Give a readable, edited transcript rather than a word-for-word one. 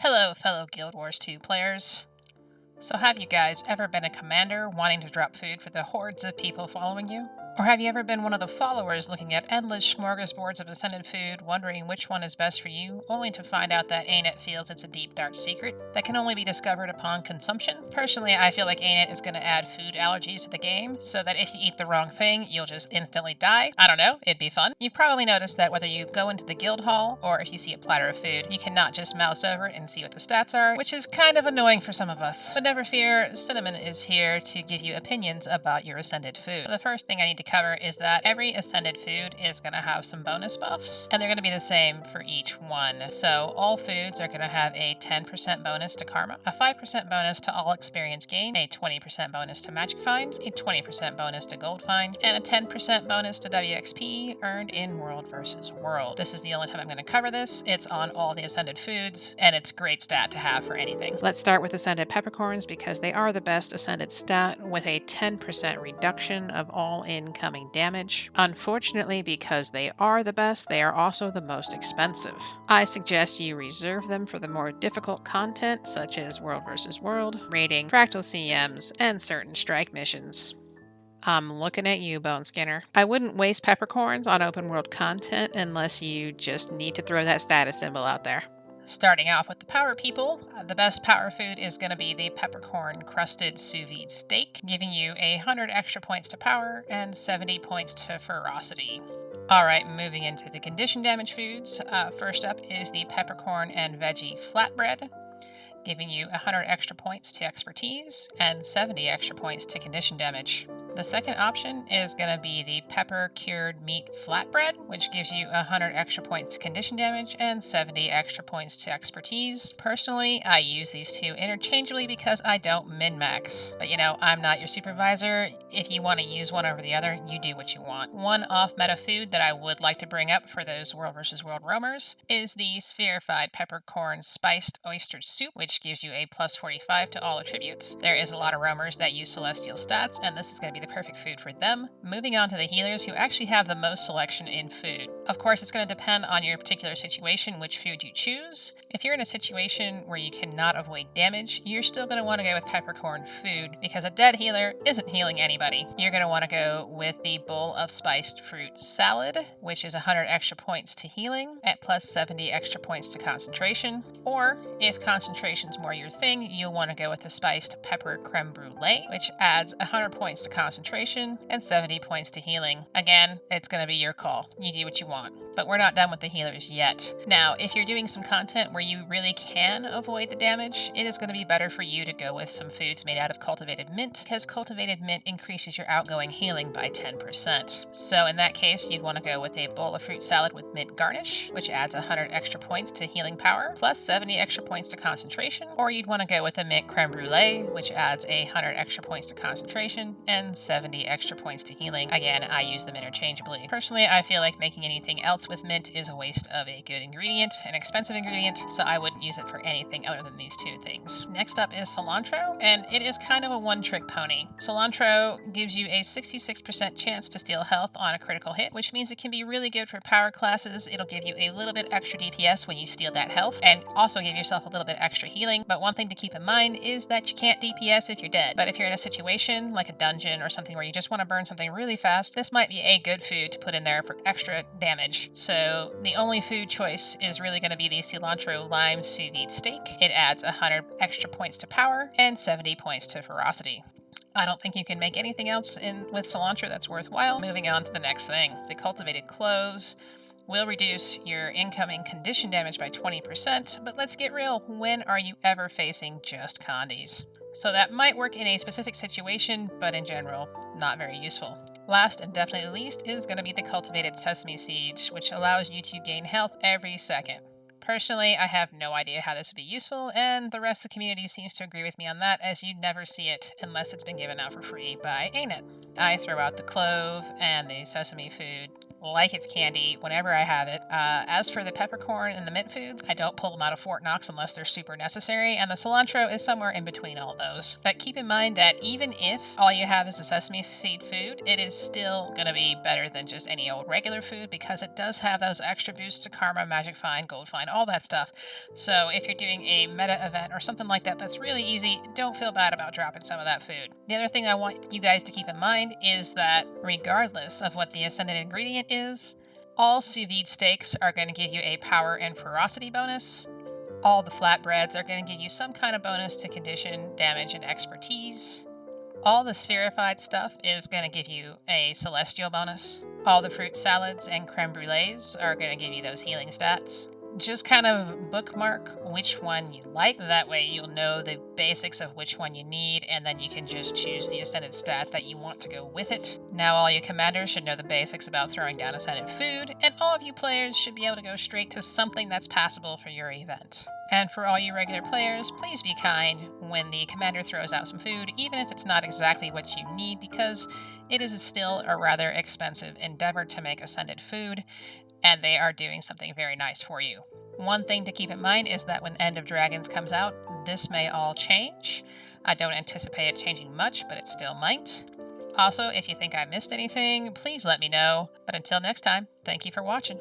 Hello, fellow Guild Wars 2 players. So have you guys ever been a commander wanting to drop food for the hordes of people following you? Or have you ever been one of the followers looking at endless smorgasbords of ascended food, wondering which one is best for you, only to find out that ANET feels it's a deep dark secret that can only be discovered upon consumption? Personally, I feel like ANET is going to add food allergies to the game, so that if you eat the wrong thing, you'll just instantly die. I don't know, it'd be fun. You've probably noticed that whether you go into the guild hall, or if you see a platter of food, you cannot just mouse over it and see what the stats are, which is kind of annoying for some of us. But never fear, Cinnamon is here to give you opinions about your ascended food. The first thing I need to cover is that every ascended food is going to have some bonus buffs, and they're going to be the same for each one. So all foods are going to have a 10% bonus to Karma, a 5% bonus to all experience gain, a 20% bonus to Magic Find, a 20% bonus to Gold Find, and a 10% bonus to WXP earned in World vs. World. This is the only time I'm going to cover this. It's on all the ascended foods, and it's a great stat to have for anything. Let's start with ascended peppercorns because they are the best ascended stat with a 10% reduction of all incoming damage. Unfortunately, because they are the best, they are also the most expensive. I suggest you reserve them for the more difficult content such as World vs. World, raiding, fractal CMs, and certain strike missions. I'm looking at you, Bone Skinner. I wouldn't waste peppercorns on open world content unless you just need to throw that status symbol out there. Starting off with the power people, the best power food is going to be the peppercorn crusted sous vide steak, giving you 100 extra points to power and 70 points to ferocity. Alright, moving into the condition damage foods. First up is the peppercorn and veggie flatbread, giving you 100 extra points to expertise and 70 extra points to condition damage. The second option is going to be the pepper cured meat flatbread, which gives you 100 extra points to condition damage and 70 extra points to expertise. Personally, I use these two interchangeably because I don't min-max. But I'm not your supervisor. If you want to use one over the other, you do what you want. One off-meta food that I would like to bring up for those World vs. World roamers is the spherified peppercorn spiced oyster soup, which gives you a plus 45 to all attributes. There is a lot of roamers that use celestial stats, and this is going to be the perfect food for them. Moving on to the healers who actually have the most selection in food. Of course, it's going to depend on your particular situation which food you choose. If you're in a situation where you cannot avoid damage, you're still going to want to go with peppercorn food because a dead healer isn't healing anybody. You're going to want to go with the bowl of spiced fruit salad, which is 100 extra points to healing at plus 70 extra points to concentration. Or if concentration's more your thing, you'll want to go with the spiced pepper creme brulee, which adds 100 points to concentration and 70 points to healing. Again, it's going to be your call. You do what you want. But we're not done with the healers yet. Now, if you're doing some content where you really can avoid the damage, it is going to be better for you to go with some foods made out of cultivated mint, because cultivated mint increases your outgoing healing by 10%. So in that case, you'd want to go with a bowl of fruit salad with mint garnish, which adds 100 extra points to healing power, plus 70 extra points to concentration. Or you'd want to go with a mint creme brulee, which adds 100 extra points to concentration and 70 extra points to healing. Again, I use them interchangeably. Personally, I feel like making anything else with mint is a waste of a good ingredient, an expensive ingredient, so I wouldn't use it for anything other than these two things. Next up is cilantro, and it is kind of a one-trick pony. Cilantro gives you a 66% chance to steal health on a critical hit, which means it can be really good for power classes. It'll give you a little bit extra DPS when you steal that health, and also give yourself a little bit extra healing. But one thing to keep in mind is that you can't DPS if you're dead. But if you're in a situation like a dungeon or something where you just want to burn something really fast, this might be a good food to put in there for extra damage. So the only food choice is really going to be the cilantro lime sous vide steak. It adds 100 extra points to power and 70 points to ferocity. I don't think you can make anything else with cilantro that's worthwhile. Moving on to the next thing. The cultivated cloves will reduce your incoming condition damage by 20%, but let's get real, when are you ever facing just condies? So that might work in a specific situation, but in general, not very useful. Last and definitely least is going to be the cultivated sesame seeds, which allows you to gain health every second. Personally, I have no idea how this would be useful, and the rest of the community seems to agree with me on that, as you'd never see it unless it's been given out for free by ANET. I throw out the clove and the sesame food like it's candy whenever I have it. As for the peppercorn and the mint foods, I don't pull them out of Fort Knox unless they're super necessary, and the cilantro is somewhere in between all those. But keep in mind that even if all you have is a sesame seed food, it is still going to be better than just any old regular food because it does have those extra boosts to karma, magic find, gold find, all that stuff. So if you're doing a meta event or something like that that's really easy, don't feel bad about dropping some of that food. The other thing I want you guys to keep in mind is that regardless of what the ascended ingredient is, all sous vide steaks are going to give you a power and ferocity bonus. All the flatbreads are going to give you some kind of bonus to condition, damage, and expertise. All the spherified stuff is going to give you a celestial bonus. All the fruit salads and creme brulees are going to give you those healing stats. Just kind of bookmark which one you like. That way you'll know the basics of which one you need, and then you can just choose the ascended stat that you want to go with it. Now all you commanders should know the basics about throwing down ascended food, and all of you players should be able to go straight to something that's passable for your event. And for all you regular players, please be kind when the commander throws out some food, even if it's not exactly what you need, because it is still a rather expensive endeavor to make ascended food, and they are doing something very nice for you. One thing to keep in mind is that when End of Dragons comes out, this may all change. I don't anticipate it changing much, but it still might. Also, if you think I missed anything, please let me know. But until next time, thank you for watching.